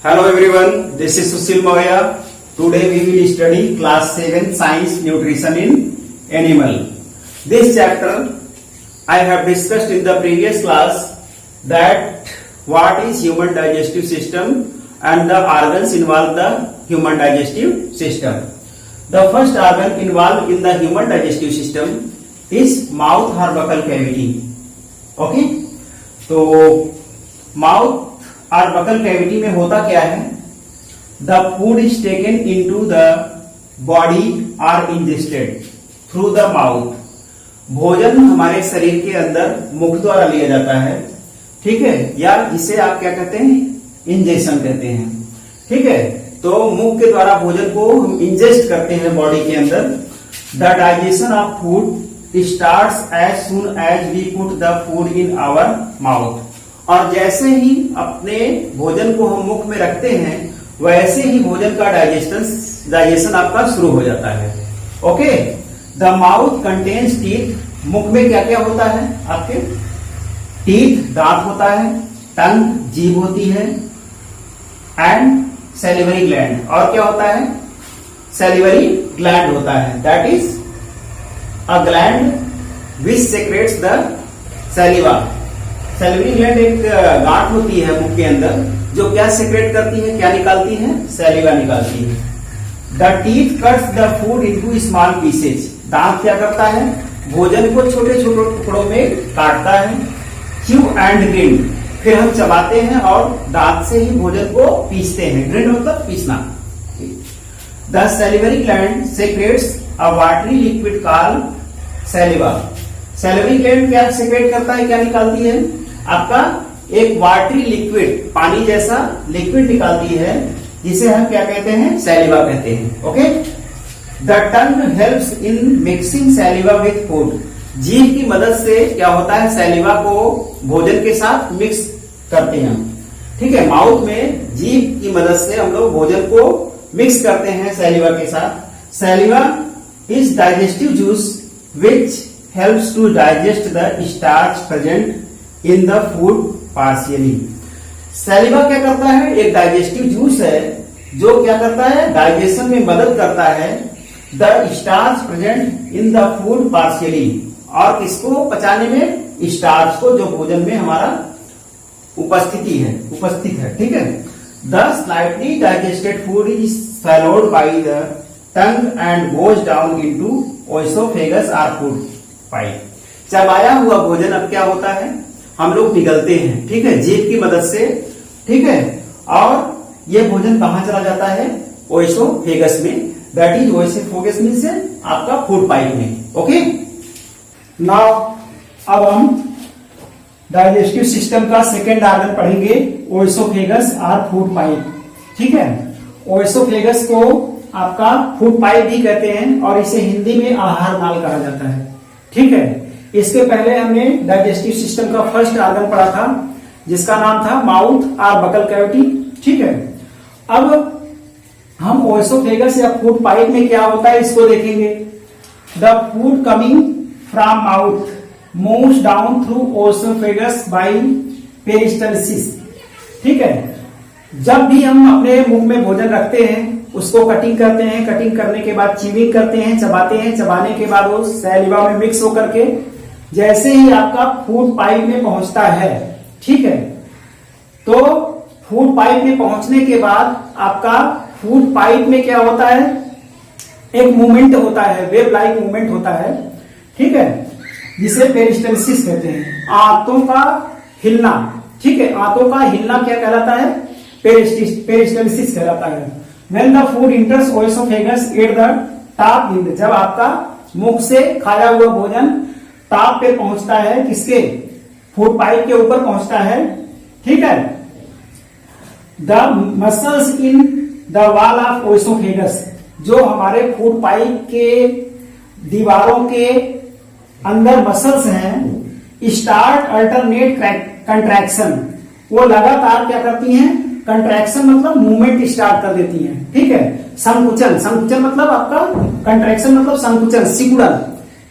Hello everyone, this is Sushil Mohaya. Today we will study class 7 science nutrition in animal. This chapter I have discussed in the previous class that what is human digestive system and the organs involved the human digestive system. The first organ involved in the human digestive system is mouth or buccal cavity. Okay, तो mouth और buccal cavity में होता क्या है? The food is taken into the body are ingested through the mouth. भोजन हमारे शरीर के अंदर मुख द्वारा लिया जाता है, ठीक है, या जिसे आप क्या कहते हैं, इंजेक्शन कहते हैं, ठीक है. तो मुख के द्वारा भोजन को हम इंजेस्ट करते हैं बॉडी के अंदर. The digestion of food starts as soon as we put the food in our mouth. और जैसे ही अपने भोजन को हम मुख में रखते हैं वैसे ही भोजन का डाइजेशन आपका शुरू हो जाता है. Okay, the mouth contains teeth. मुख में क्या क्या होता है आपके? टीथ दांत होता है, टंग जीभ होती है, एंड सैलिवरी ग्लैंड. और क्या होता है? सैलिवरी ग्लैंड होता है. That is a gland which secretes the saliva. Salivary gland एक गांठ होती है मुख के अंदर जो क्या सेक्रेट करती है, क्या निकालती है? सैलिवा निकालती है. The teeth cuts the food into small pieces. दांत क्या करता है? भोजन को छोटे छोटे टुकड़ों में काटता है. Chew and grind. फिर हम चबाते हैं और दांत से ही भोजन को पीसते हैं. ग्रिंड मतलब पीसना. The salivary gland secretes a watery liquid called saliva. Salivary gland क्या सेक्रेट करता है, क्या निकालती है? आपका एक वाटरी लिक्विड, पानी जैसा लिक्विड निकालती है जिसे हम क्या कहते हैं? सैलिवा कहते हैं. Okay, the tongue helps in mixing saliva with food. जीभ की मदद से क्या होता है? सैलिवा को भोजन के साथ मिक्स करते हैं, ठीक है. माउथ में जीभ की मदद से हम लोग भोजन को मिक्स करते हैं सैलिवा के साथ. Saliva is digestive juice which helps to digest the starch present in the food partially. सैलिवा क्या करता है? एक डाइजेस्टिव जूस है जो क्या करता है? डाइजेशन में मदद करता है. The starch present in the food partially. और किसको पचाने में? स्टार्च को, जो भोजन में हमारा उपस्थित है, ठीक है. The slightly digested food is swallowed by the tongue and goes down into ओएसोफेगस और फूड पाइप. चबाया हुआ भोजन अब क्या होता है? हम लोग निगलते हैं, ठीक है, जीभ की मदद से, ठीक है. और ये भोजन कहां चला जाता है? ओएसोफेगस में. दैट इज ओएसोफेगस मींस आपका फूड पाइप में. ओके, नाउ अब हम डाइजेस्टिव सिस्टम का सेकेंड ऑर्गन पढ़ेंगे, ओएसोफेगस और फूड पाइप, ठीक है. ओएसोफेगस को आपका फूड पाइप भी कहते हैं और इसे हिंदी में आहार नाल कहा जाता है, ठीक है. इसके पहले हमने डाइजेस्टिव सिस्टम का फर्स्ट ऑर्गन पढ़ा था जिसका नाम था माउथ और बकल कैविटी, ठीक है. अब हम ओएसोफेगस या फूड पाइप में क्या होता है इसको देखेंगे. The food coming from mouth moves down through oesophagus by peristalsis, ठीक है. जब भी हम अपने मुंह में भोजन रखते हैं उसको कटिंग करते हैं, कटिंग करने के बाद च्यूइंग करते हैं, चबाते हैं, चबाने के बाद वो सैलिवा में मिक्स होकर के जैसे ही आपका फूड पाइप में पहुंचता है, ठीक है, तो फूड पाइप में पहुंचने के बाद आपका फूड पाइप में क्या होता है? एक मूवमेंट होता है, वेव लाइक मूवमेंट होता है, ठीक है, जिसे पेरिस्टल्सिस कहते हैं. आंतों का हिलना, ठीक है. आंतों का हिलना क्या कहलाता है? पेरिस्टल्सिस कहलाता है. When the food enters oesophagus at the top end, जब आपका मुख से खाया हुआ भोजन टॉप पे पहुंचता है, किसके? फूड पाइप के ऊपर पहुंचता है, ठीक है. The muscles in the wall of oesophagus, जो हमारे फूड पाइप के दीवारों के अंदर मसल्स हैं, स्टार्ट अल्टरनेट कंट्रैक्शन. वो लगातार क्या करती हैं? कंट्रैक्शन मतलब मूवमेंट स्टार्ट कर देती हैं, ठीक है. संकुचन, संकुचन मतलब आपका कंट्रैक्शन मतलब संकुचन,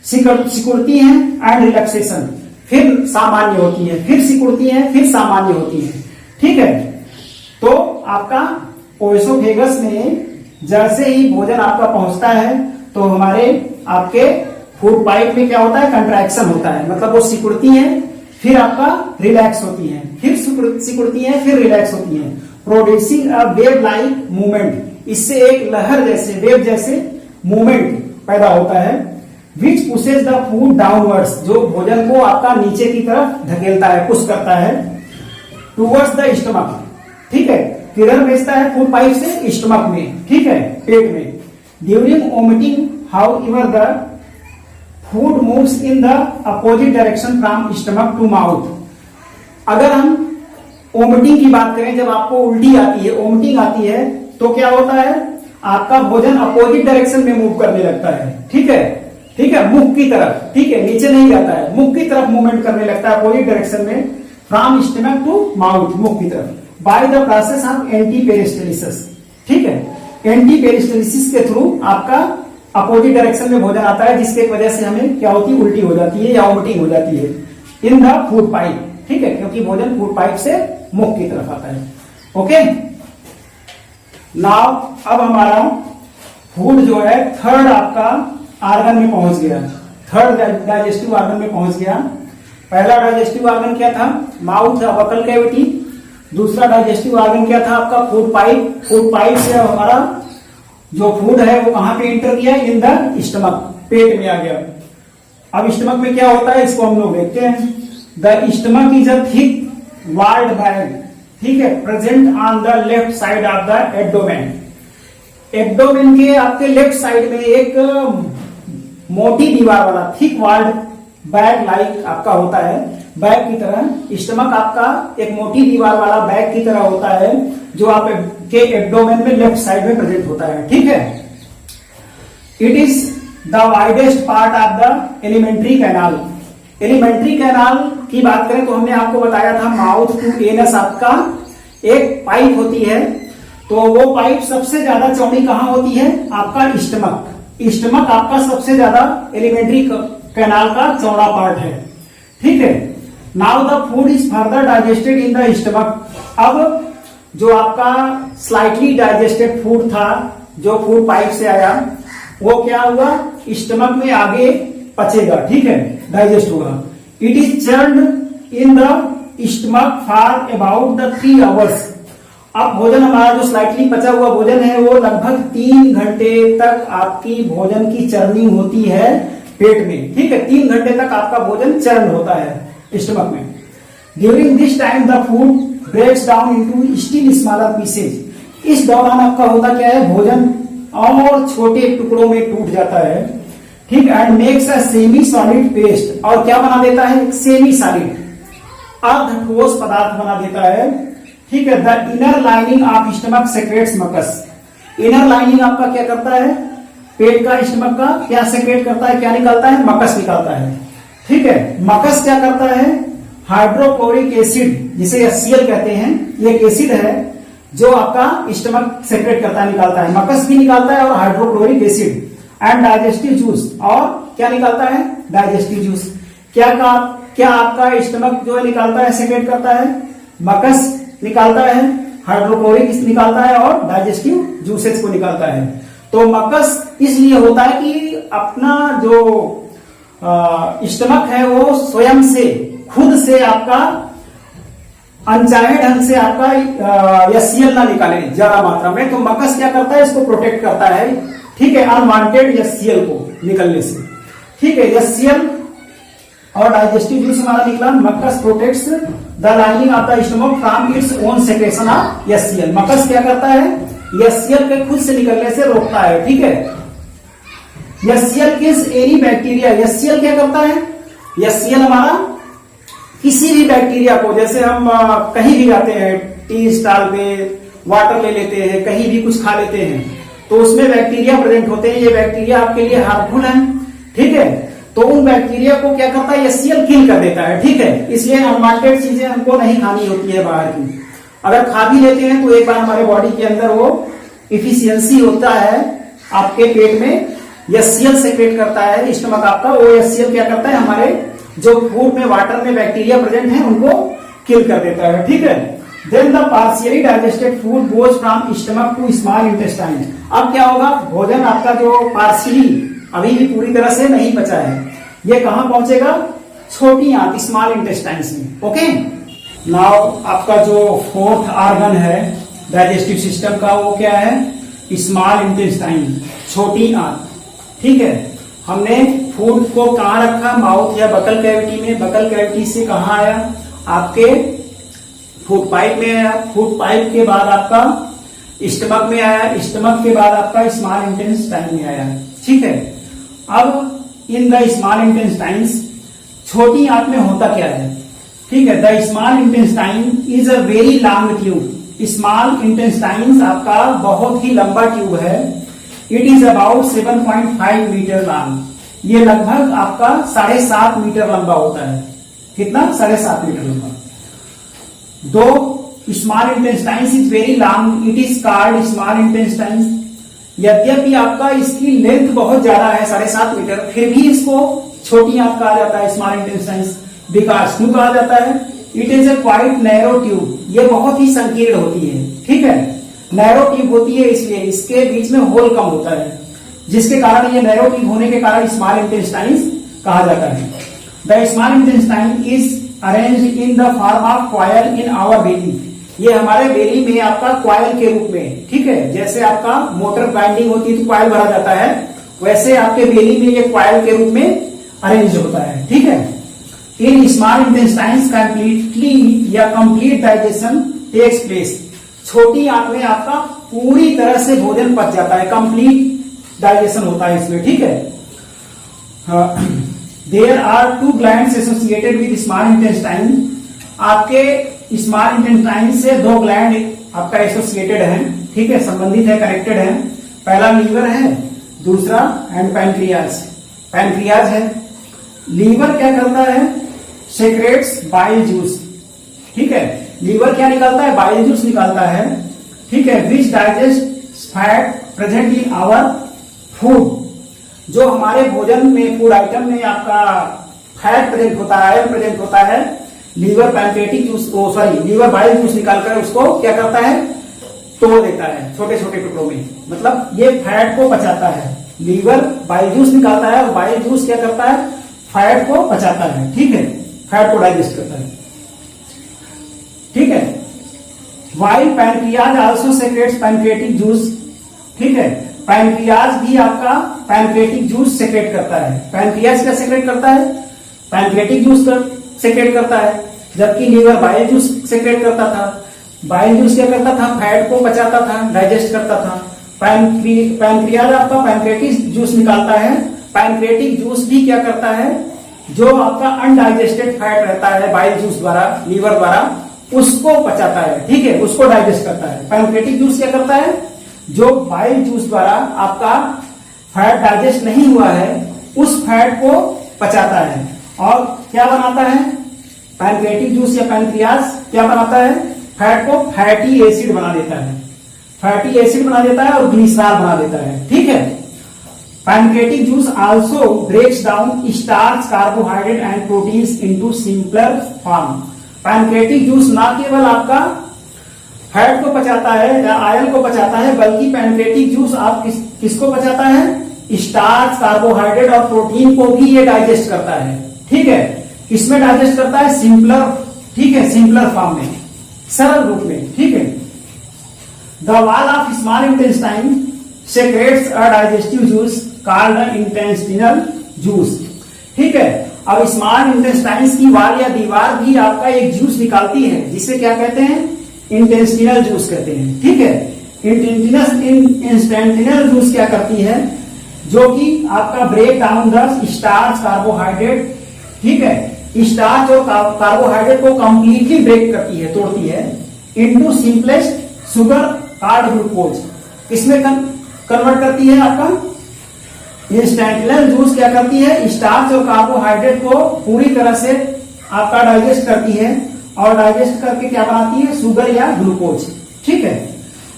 सिकुड़ती हैं एंड रिलैक्सेशन. फिर सामान्य होती है, फिर सिकुड़ती हैं, फिर सामान्य होती है, ठीक है. तो आपका ओएसोफेगस में जैसे ही भोजन आपका पहुंचता है तो हमारे आपके फूड पाइप में क्या होता है, कंट्रैक्शन होता है, मतलब वो सिकुड़ती हैं, फिर आपका रिलैक्स होती हैं, फिर सिकुड़ती हैं, फिर रिलैक्स होती हैं, producing a wave like movement. इससे एक लहर जैसे, वेव जैसे मूवमेंट पैदा होता है, विच पुशेज द फूड डाउनवर्ड्स, जो भोजन को आपका नीचे की तरफ धकेलता है, पुश करता है, टूवर्ड्स द स्टमक, ठीक है, किधर भेजता है, फूड पाइप से स्टमक में, ठीक है, पेट में। During vomiting however the food moves in the opposite direction from stomach to mouth. अगर हम वोमिटिंग की बात करें, जब आपको उल्टी आती है, वोमिटिंग आती है, तो क्या होता है, आपका भोजन अपोजिट डायरेक्शन में मूव करने लगता है, ठीक है, ठीक है, मुख की तरफ, ठीक है, नीचे नहीं जाता है, मुख की तरफ मूवमेंट करने लगता है अपोजिट डायरेक्शन में, फ्रॉम स्टमक टू माउथ, मुख की तरफ, बाय द प्रोसेस ऑफ एंटीपेरिस्टलिसिस, ठीक है, एंटीपेरिस्टलिसिस के थ्रू आपका अपोजिट डायरेक्शन में भोजन आता है, जिसके वजह से हमें क्या होती है, उल्टी हो जाती है या वोमिटिंग हो जाती है इन द फूड पाइप, ठीक है, क्योंकि भोजन फूड पाइप से मुख की तरफ आता है। ओके, नाउ अब हमारा फूड जो है थर्ड आपका ऑर्गन में पहुंच गया, थर्ड डाइजेस्टिव ऑर्गन में पहुंच गया। पहला डाइजेस्टिव ऑर्गन क्या था, माउथ या बकल कैविटी। दूसरा डाइजेस्टिव ऑर्गन क्या था आपका, फूड पाइप। फूड पाइप से हमारा जो फूड है वो कहां पे एंटर किया, इन द स्टमक, पेट में आ गया। अब स्टमक में क्या होता है, इसको हम लोग देखते हैं। The stomach is a thick walled bag, ठीक है, present on the left side of the abdomen. Abdomen के आपके लेफ्ट साइड में एक मोटी दीवार वाला थिक वॉल्ड बैग लाइक आपका होता है, बैग की तरह। स्टमक आपका एक मोटी दीवार वाला बैग की तरह होता है, जो आपके एब्डोमेन में लेफ्ट साइड में प्रेजेंट होता है, ठीक है। It is the widest part of the alimentary canal. Alimentary canal की बात करें तो हमने आपको बताया था, माउथ टू एनस आपका एक पाइप होती है, तो वो पाइप सबसे ज्यादा चौड़ी कहां होती है, आपका स्टमक। स्टमक आपका सबसे ज्यादा एलिमेंट्री कैनाल का चौड़ा पार्ट है, ठीक है। Now the food is further digested in the stomach. अब जो आपका स्लाइटली डाइजेस्टेड फूड था, जो फूड पाइप से आया, वो क्या हुआ, स्टमक में आगे पचेगा, ठीक है, डाइजेस्ट होगा। It is churned in the stomach for about the 3 hours. अब भोजन हमारा जो स्लाइटली पचा हुआ भोजन है, वो लगभग 3 घंटे तक आपकी भोजन की चर्निंग होती है पेट में, ठीक है, 3 घंटे तक आपका भोजन चर्न होता है स्टमक में। During this time the food breaks down into still smaller pieces. इस दौरान आपका होता क्या है, भोजन और छोटे टुकड़ों में टूट जाता है, ठीक, and makes a semi solid paste. और क्या बना देता है, सेमी सॉलिड, अर्ध ठोस पदार्थ बना देता है, ठीक है। The inner lining of stomach secretes mucus. Inner lining आपका क्या करता है, पेट का, स्टमक का क्या सेक्रेट करता है, क्या निकालता है, मकस निकालता है, ठीक है। मकस क्या करता है, हाइड्रोक्लोरिक एसिड, जिसे HCl कहते हैं, ये एक एसिड है जो आपका स्टमक सेक्रेट करता है, निकालता है, मकस भी निकालता है और hydrochloric acid, and digestive juice. और क्या निकालता है, डाइजेस्टिव जूस। क्या आपका स्टमक जो है निकालता है, सेक्रेट करता है, मकस निकालता है, हाइड्रोक्लोरिक निकालता है और डाइजेस्टिव जूसेस को निकालता है। तो मकस इसलिए होता है कि अपना जो स्टमक है वो स्वयं से, खुद से आपका अनचाहे ढंग से आपका HCl ना निकाले ज्यादा मात्रा में। तो मकस क्या करता है, इसको प्रोटेक्ट करता है, ठीक है, अनवांटेड HCl को निकलने से, ठीक है। HCl और डाइजेस्टिव जूस हमारा निकला। Mucus protects the lining of the stomach from its own secretion of HCl। Mucus क्या करता है, HCl के खुद से निकलने से रोकता है, ठीक है। HCl किस एनी बैक्टीरिया, HCl क्या करता है, HCl हमारा किसी भी बैक्टीरिया को, जैसे हम कहीं भी जाते हैं, टी स्टॉल पे वाटर ले लेते हैं, कहीं भी कुछ खा लेते हैं, तो उसमें बैक्टीरिया प्रेजेंट होते हैं। ये बैक्टीरिया आपके लिए हार्मफुल है, ठीक है। तो उन बैक्टीरिया को क्या करता है, HCl किल कर देता है, ठीक है। इसलिए अनवांटेड चीजें हमको नहीं खानी होती है बाहर की। अगर खा भी लेते हैं तो एक बार हमारे बॉडी के अंदर वो इफिशियंसी होता है, आपके पेट में HCl सेक्रेट करता है स्टमक आपका। वो HCl क्या करता है, हमारे जो फूड में, वाटर में बैक्टीरिया प्रेजेंट है उनको किल कर देता है, ठीक है। Then the partially digested food goes from stomach to small intestine. अब क्या होगा, भोजन आपका जो पार्शियली अभी भी पूरी तरह से नहीं पचा है, ये कहां पहुंचेगा, छोटी आंत स्मॉल इंटेस्टाइन्स में। ओके, नाउ आपका जो फोर्थ ऑर्गन है डाइजेस्टिव सिस्टम का, वो क्या है, स्मॉल इंटेस्टाइन, छोटी आंत। ठीक है, हमने फूड को कहां रखा, माउथ या बकल कैविटी में, बकल कैविटी से कहां आया, आपके फूड पाइप में आया, फूड पाइप के बाद आपका स्टमक में आया, स्टमक के बाद आपका स्मॉल इंटेस्टाइन में आया। ठीक है, अब इन द स्मॉल इंटेस्टाइन्स, छोटी आंत में होता क्या है। ठीक है, the small intestine is a very long tube. Small intestines आपका बहुत ही लंबा ट्यूब है। It is about 7.5 metre long. ये लगभग आपका 7.5 मीटर लंबा होता है। कितना, 7.5 मीटर लंबा। दो small intestines is very long, it is called small intestines. यद्यपि आपका इसकी लेंथ बहुत ज्यादा है, 7.5 मीटर, फिर भी इसको छोटी आंत कहा जाता है, स्मॉल इंटेस्टाइन्स। बिकॉज क्यों कहा जाता है, it is a quite narrow tube. ये बहुत ही संकीर्ण होती है। ठीक है, नैरो ट्यूब होती है, इसलिए इसके बीच में होल कम होता है, जिसके कारण ये नैरो ट्यूब होने के कारण स्मॉल इंटेस्टाइन्स कहा जाता है। The small intestine is arrange in the form of coil in our belly. ये हमारे बेली में आपका कॉयल के रूप में, ठीक है, जैसे आपका मोटर ग्राइंडिंग होती है तो कॉयल भरा जाता है, वैसे आपके बेली में ये कॉयल के रूप में अरेंज होता है। ठीक है, इन स्मॉल इंटेस्टाइन्स कंप्लीटली या कंप्लीट डाइजेशन टेक्स प्लेस। छोटी आंत में आपका पूरी तरह से भोजन पच जाता है, कंप्लीट डाइजेशन होता है इसमें। ठीक है, there are 2 glands associated with small intestine. आपके स्मॉल इंटेस्टाइन से 2 ग्लैंड आपका एसोसिएटेड है। ठीक है, संबंधित है, कनेक्टेड है। पहला लीवर है, दूसरा एंड पैनक्रियाज। पैनक्रियाज है, लीवर क्या करता है, सेक्रेट्स बाइल जूस। ठीक है, लीवर क्या निकालता है, बाइल जूस निकालता है। ठीक है, which digest fat present in our food. जो हमारे भोजन में, फूड आइटम में आपका फैट प्रेजेंट होता है, आयरन प्रेजेंट होता है, liver pancreatic juice, liver bile juice निकालकर उसको क्या करता है, तोड़ देता है छोटे छोटे टुकड़ों में। मतलब ये फैट को पचाता है। लीवर बाइल जूस निकालता है और बाइल जूस क्या करता है, फैट को पचाता है। ठीक है, फैट को डाइजेस्ट करता है। ठीक है, while pancreas also secrets pancreatic juice. ठीक है, पैनक्रियाज भी आपका पैनक्रियाटिक जूस सेक्रेट करता है। पैनक्रियाज क्या सेक्रेट करता है, पैनक्रियाटिक जूस सेक्रेट करता है, जबकि लीवर बाइल जूस सेक्रेट करता था। बाइल जूस क्या करता था, फैट को पचाता था, डाइजेस्ट करता था। पैनक्रियाज आपका पैनक्रियाटिक जूस निकालता है। पैनक्रियाटिक जूस भी क्या करता है, जो आपका अनडाइजेस्टेड फैट रहता है बाइल जूस द्वारा, लीवर द्वारा, उसको पचाता है। ठीक है, उसको डाइजेस्ट करता है। पैनक्रियाटिक जूस क्या करता है, जो बाइल जूस द्वारा आपका फैट डाइजेस्ट नहीं हुआ है, उस फैट को पचाता है और क्या बनाता है, पैनक्रियाटिक जूस या पैनक्रियाज क्या बनाता है, फैट को फैटी एसिड बना देता है। फैटी एसिड बना देता है और ग्लिसरॉल बना देता है। ठीक है, pancreatic juice also breaks down starch, carbohydrate and proteins into simpler form. Pancreatic juice ना केवल आपका फैट को पचाता है या आयल को पचाता है, बल्कि पैनक्रियाटिक जूस आप किसको पचाता है, स्टार्च, कार्बोहाइड्रेट और प्रोटीन को भी ये डाइजेस्ट करता है। ठीक है, किसमें डाइजेस्ट करता है, सिंपलर। ठीक है, सिंपलर फॉर्म में, सरल रूप में। ठीक है, the wall of small intestine secrets a digestive juice called intestinal juice. ठीक है, अब स्मॉल इंटेस्टाइन्स की वाल या दीवार भी आपका एक जूस निकालती है, जिसे क्या कहते हैं, इंटेस्टिनल जूस कहते हैं। ठीक है, इंटेस्टिनल जूस क्या करती है, जो कि आपका break down the starch, carbohydrate. ठीक है, स्टार्च और कार्बोहाइड्रेट को कंप्लीटली ब्रेक करती है, तोड़ती है, into simplest sugar card glucose. इसमें कन्वर्ट करती है आपका। इंस्टेंटिनल जूस क्या करती है, स्टार्च और कार्बोहाइड्रेट को पूरी तरह से आपका डाइजेस्ट करती है और डाइजेस्ट करके क्या बनाती है, शुगर या ग्लूकोज। ठीक है,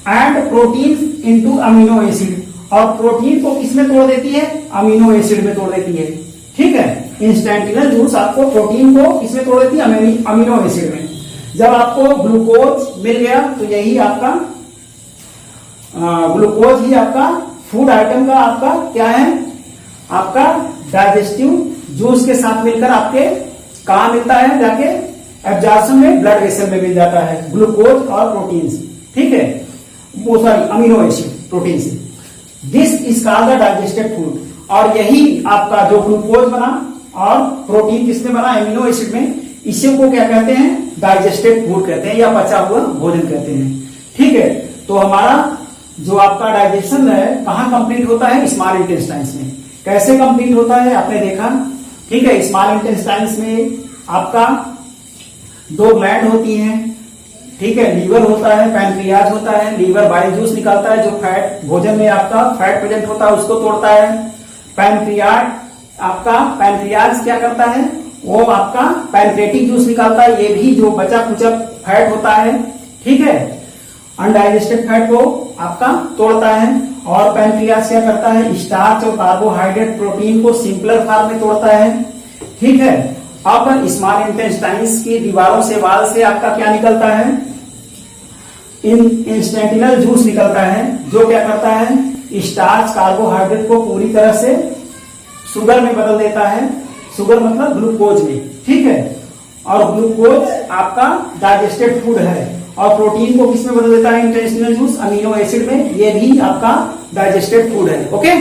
and protein into amino acid, और प्रोटीन को किसमें तोड़ देती है, अमीनो एसिड में तोड़ देती है। ठीक है, इंस्टेंटिनल जूस आपको प्रोटीन को किसमें तोड़ देती है, अमीनो एसिड में। जब आपको ग्लूकोज मिल गया तो यही आपका ग्लूकोज ही आपका फूड आइटम का आपका क्या है, आपका डाइजेस्टिव जूस के साथ मिलकर आपके कहा मिलता है, जाके एब्जॉर्प्शन में ब्लड वेसल में मिल जाता है ग्लूकोज और प्रोटीन से, ठीक है, वो सॉरी अमीनो एसिड प्रोटीन से। This is called the digested food. और यही आपका जो ग्लूकोज बना और प्रोटीन किसमें बना, एमिनो एसिड में, इसी को क्या कहते हैं, डाइजेस्टेड फूड कहते हैं या पचा हुआ भोजन कहते हैं, ठीक है। तो हमारा जो आपका डाइजेशन है कहाँ कंप्लीट होता है, स्मॉल इंटेस्टाइन्स में। कैसे कंप्लीट होता है आपने देखा, ठीक है। स्मॉल इंटेस्टाइन्स में आपका 2 ग्लैंड होती हैं, ठीक है। लीवर होता है, पैनक्रियाज होता है। लीवर बाइल जूस निकालता है, जो फैट भोजन में आपका फैट प्रेजेंट होता है उसको तोड़ता है। पैनक्रियाज क्या करता है, वो आपका पैनक्रेटिक जूस निकालता है, ये भी जो बचा कुचा फैट होता है, ठीक है, अनडाइजेस्टेड फैट को आपका तोड़ता है। और पैनक्रियाज क्या करता है, स्टार्च और कार्बोहाइड्रेट प्रोटीन को सिंपलर फॉर्म में तोड़ता है, ठीक है। अब स्मॉल इंटेस्टाइन्स की दीवारों से, वाल से आपका क्या निकलता है, इंस्टेंटिनल जूस निकलता है, जो क्या करता है, स्टार्च कार्बोहाइड्रेट को पूरी तरह से शुगर में बदल देता है। शुगर मतलब ग्लूकोज में, ठीक है। और ग्लूकोज आपका डाइजेस्टेड फूड है। और प्रोटीन को किसमें बदल देता है, इंटेस्टिनल जूस, अमीनो एसिड में, ये भी आपका डाइजेस्टेड फूड है, ओके।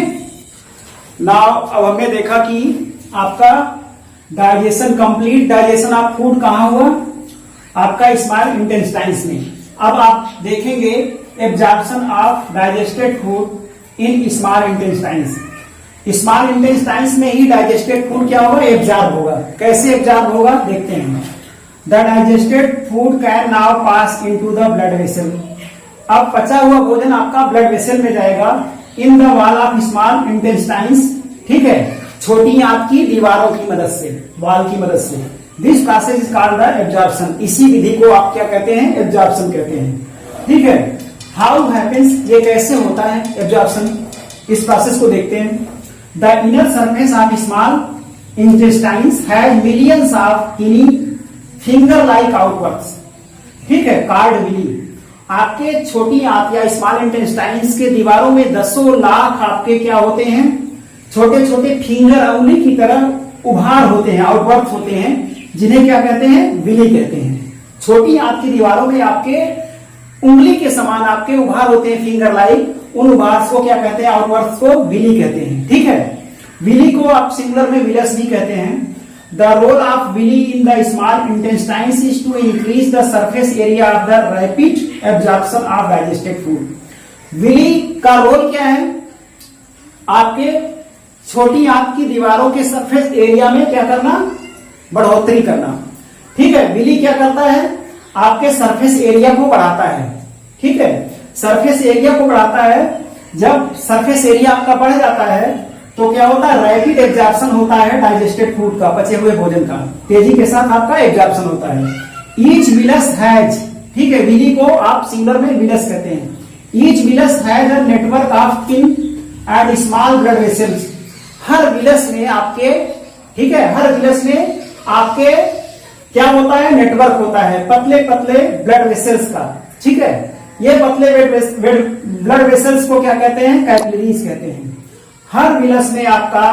नाउ अब हमने देखा कि आपका digestion, complete digestion of food कहां हुआ, आपका स्मॉल इंटेस्टाइन्स में। अब आप देखेंगे absorption of digested food in small intestines. Small intestines में ही डाइजेस्टेड फूड क्या होगा, एब्जॉर्ब होगा। कैसे एब्जॉर्ब होगा देखते हैं। The digested food can now pass into the blood vessel. अब पचा हुआ भोजन आपका ब्लड वेसल में जाएगा, in the wall of small intestines, ठीक है, छोटी आंत की दीवारों की मदद से, वाल की मदद से। This process is called the absorption. इसी विधि को आप क्या कहते हैं, एब्जॉर्प्शन कहते हैं, ठीक है। हाउ हैपेंस, ये कैसे होता है एब्जॉर्प्शन, इस प्रोसेस को देखते हैं। The inner surface of small intestines has millions of टिनी finger like outwards, ठीक है, कार्ड विली। आपके छोटी आंत या स्मॉल इंटेस्टाइन्स के दीवारों में 10 लाख आपके क्या होते हैं, छोटे छोटे फिंगर, उंगली की तरह उभार होते हैं, आउटवर्ड्स होते हैं, जिन्हें क्या कहते हैं, विली कहते हैं। छोटी आंत की दीवारों में आपके उंगली के समान आपके उभार होते हैं, फिंगर लाइक, उन उभार को क्या कहते हैं, आउटवर्ड्स को विली कहते हैं, ठीक है। विली को आप सिंगुलर में विलस भी कहते हैं। The role of villi in the small intestines is to increase the surface area of the rapid absorption of digested food. Villi का रोल क्या है, आपके छोटी आंत की दीवारों के सरफेस एरिया में क्या करना, बढ़ोतरी करना, ठीक है। विली क्या करता है, आपके सरफेस एरिया को बढ़ाता है, ठीक है। सरफेस एरिया को बढ़ाता है। जब सरफेस एरिया आपका बढ़ जाता है तो क्या होता है, रैपिड एब्जॉर्प्शन होता है डाइजेस्टेड फूड का, पचे हुए भोजन का, तेजी के साथ आपका एब्जॉर्प्शन होता है। ईच विलस हैज, ठीक है, विली को आप सिंगुलर में विलस कहते हैं। Each villous has a network of thin and small blood vessels. Her villous में आपके, ठीक है, हर विलस में आपके क्या होता है, नेटवर्क होता है पतले पतले ब्लड वेसल्स का, ठीक है। ये पतले ब्लड वेसल्स को क्या कहते हैं, कैपिलरीज कहते हैं। हर विलस में आपका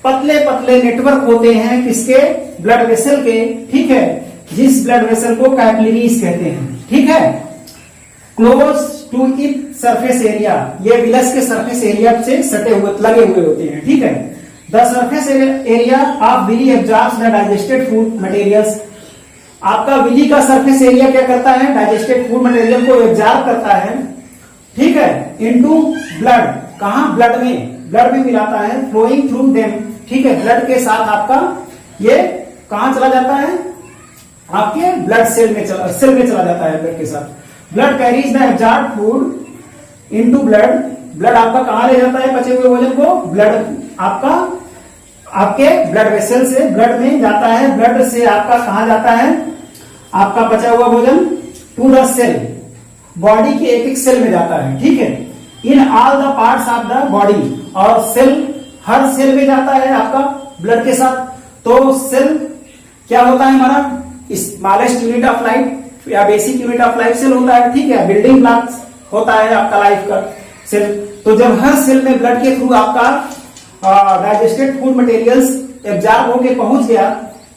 पतले पतले नेटवर्क होते हैं, किसके, ब्लड वेसल के, ठीक है, जिस ब्लड वेसल को कैपिलरीज कहते हैं, ठीक है। Close to it surface area, ये विलस के सरफेस एरिया से सटे हुए, लगे हुए होते हैं, ठीक है। The surface area of villi absorbs the digested food materials. आपका विली का सरफेस एरिया क्या करता है, डाइजेस्टेड फूड मटेरियल को एब्जॉर्ब करता है, ठीक है, इनटू ब्लड। कहां, ब्लड में मिलाता है, फ्लोइंग थ्रू देम, ठीक है, ब्लड के साथ आपका ये कहां चला जाता है, आपके ब्लड सेल में चला जाता है, ब्लड के साथ। Blood carries the absorbed food into blood. Blood आपका कहां ले जाता है पचे हुए भोजन को, ब्लड आपका आपके ब्लड वेसल से ब्लड में जाता है। ब्लड से आपका कहां जाता है, आपका पचा हुआ भोजन टू द सेल, बॉडी के एक एक सेल में जाता है, ठीक है। In all the parts of the body, और सेल, हर सेल में जाता है आपका ब्लड के साथ। तो सेल क्या होता है हमारा, स्मॉलेस्ट यूनिट ऑफ लाइफ या basic unit of life cell होता है, ठीक है। बिल्डिंग ब्लॉक्स होता है आपका लाइफ का सेल। तो जब हर सेल में ब्लड के थ्रू आपका डाइजेस्टेड फूड मटेरियल्स एब्जॉर्ब होके पहुंच गया,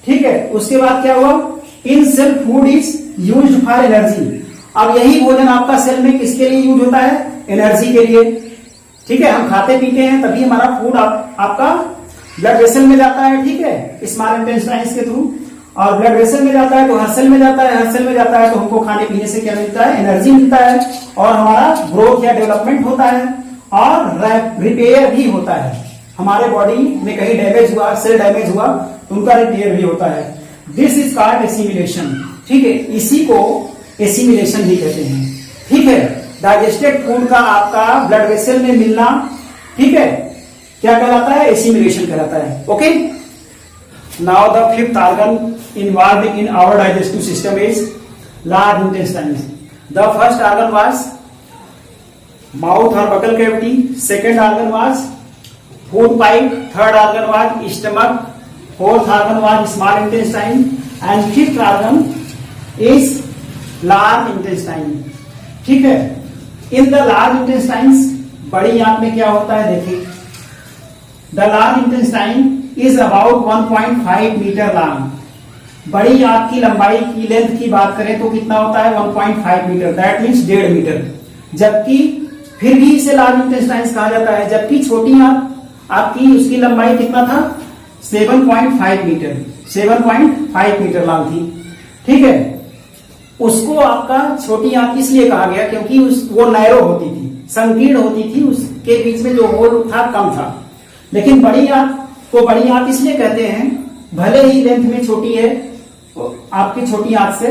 ठीक है, उसके बाद क्या हुआ, in cell food is used for energy. अब यही भोजन आपका सेल में किसके लिए यूज होता है, एनर्जी के लिए, ठीक है। हम खाते पीते हैं तभी हमारा फूड आपका ब्लड वेसल में जाता है, ठीक है, स्मॉल इंटेस्टाइन्स के थ्रू। और ब्लड वेसल में जाता है तो हर सेल में जाता है, हर सेल में जाता है तो हमको खाने पीने से क्या मिलता है, एनर्जी मिलता है, और हमारा ग्रोथ या डेवलपमेंट होता है और रिपेयर भी होता है। हमारे बॉडी में कहीं डैमेज हुआ, सेल डैमेज हुआ तो उनका रिपेयर भी होता है। दिस इज कॉल्ड एसिमिलेशन, ठीक है, इसी को एसिमिलेशन ही कहते हैं, ठीक है। डाइजेस्टेड फूड का आपका ब्लड वेसल में मिलना, ठीक है, क्या कहलाता है, एसिमिलेशन कहलाता है। Okay, now the fifth organ involved in our digestive system is large intestines. The first organ was mouth or buccal cavity, second organ was food pipe, third organ was stomach, fourth organ was small intestine, and fifth organ is large intestine, ठीक है। In the large intestines, बड़ी आंत में क्या होता है देखिए, the large intestine is about 1.5 metre long. बड़ी आंत की लंबाई की लेंथ की बात करें तो कितना होता है, 1.5 मीटर, दैट मीन्स 1.5 मीटर। जबकि फिर भी इसे लार्ज इंटेस्टाइन्स कहा जाता है, जबकि छोटी आंत आपकी उसकी लंबाई कितना था, 7.5 मीटर, 7.5 मीटर लॉन्ग थी, ठीक है। उसको आपका छोटी आंत इसलिए कहा गया क्योंकि वो नैरो होती थी, संकीर्ण होती थी, उसके बीच में जो होल था कम था। लेकिन बड़ी आंत को बड़ी आंत इसलिए कहते हैं, भले ही लेंथ में छोटी है आपकी छोटी आंत से,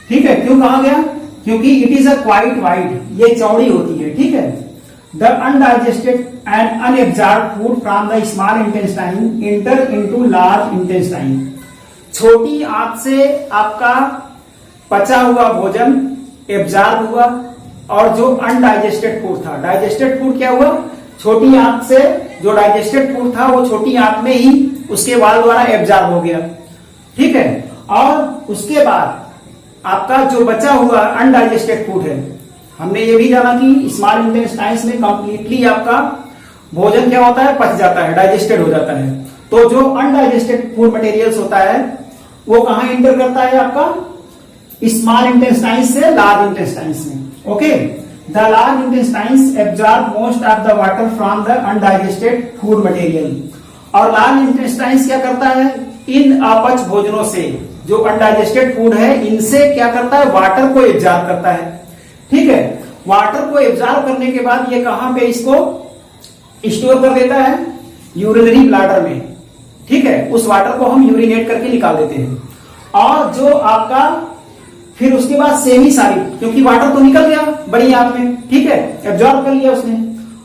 ठीक है। क्यों कहा गया, क्योंकि it is a quite wide, ये चौड़ी होती है, ठीक है। The undigested and unabsorbed food from the small intestine inter into large intestine. छोटी आंत से आपका पचा हुआ भोजन एब्जॉर्ब हुआ, और जो अनडाइजेस्टेड फूड था, डाइजेस्टेड फूड क्या हुआ, छोटी आंत से जो डाइजेस्टेड फूड था वो छोटी आंत में ही उसके वाल द्वारा एब्जॉर्ब हो गया, ठीक है। और उसके बाद आपका जो बचा हुआ अनडाइजेस्टेड फूड है, हमने ये भी जाना कि स्मॉल इंटेस्टाइन्स में कंप्लीटली आपका भोजन क्या होता है, पच जाता है, डाइजेस्टेड हो जाता है। तो जो अनडाइजेस्टेड फूड मटेरियल्स होता है वो कहां एंटर करता है, आपका स्मॉल इंटेस्टाइन्स से लार्ज इंटेस्टाइन्स में। Okay, the large intestines absorb most of the water from the undigested food material. और लार्ज इंटेस्टाइन्स क्या करता है, इन अपच भोजनों से, जो अनडाइजेस्टेड फूड है, इनसे क्या करता है, वाटर को एब्जॉर्ब करता है, ठीक है। वाटर को एब्जॉर्ब करने के बाद ये कहां पे इसको स्टोर कर देता है, यूरिनरी ब्लैडर में, ठीक है। उस वाटर को हम यूरिनेट करके निकाल देते हैं। और जो आपका फिर उसके बाद सेमी सॉलिड, क्योंकि वाटर तो निकल गया बड़ी आंत में, ठीक है, एब्जॉर्ब कर लिया उसने,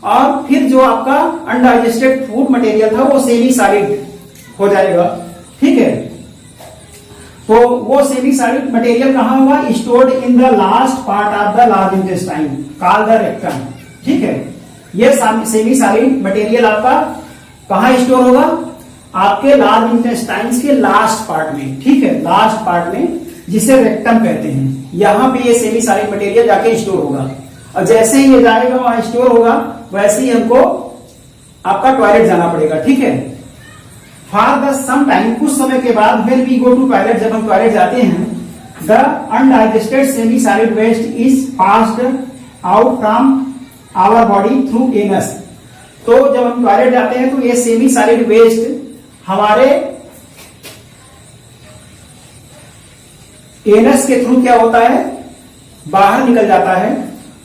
और फिर जो आपका अनडाइजेस्टेड फूड मटेरियल था वो सेमी सॉलिड हो जाएगा, ठीक है। तो वो सेमी सॉलिड मटेरियल कहां हुआ, stored in the last part of the large intestine called the rectum, ठीक है। ये सेमी सॉलिड मटेरियल आपका कहां स्टोर होगा, आपके लार्ज इंटेस्टाइन्स के लास्ट पार्ट में, ठीक है, लास्ट पार्ट में, जिसे रेक्टम कहते हैं। यहां पे ये सेमी सॉलिड मटेरियल जाके स्टोर होगा, और जैसे ही ये जाएगा वहां स्टोर होगा, वैसे ही हमको आपका टॉयलेट जाना पड़ेगा, ठीक है। फॉर द सम टाइम, कुछ समय के बाद, when we go to toilet, जब हम टॉयलेट जाते हैं, the undigested semi solid waste is passed out from our body through anus. तो जब हम टॉयलेट जाते हैं तो ये सेमी सॉलिड वेस्ट हमारे एनस के थ्रू क्या होता है, बाहर निकल जाता है।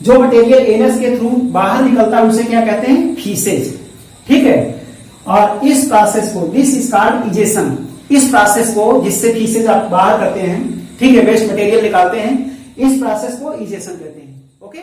जो मटेरियल एनस के थ्रू बाहर निकलता है उसे क्या कहते हैं, फीसेज, ठीक है। और इस प्रोसेस को, दिस इज कॉल्ड इजेशन, इस प्रोसेस को जिससे फीसेज आप बाहर करते हैं, ठीक है, वेस्ट मटेरियल निकालते हैं, इस प्रोसेस को इजेशन कहते हैं। ओके।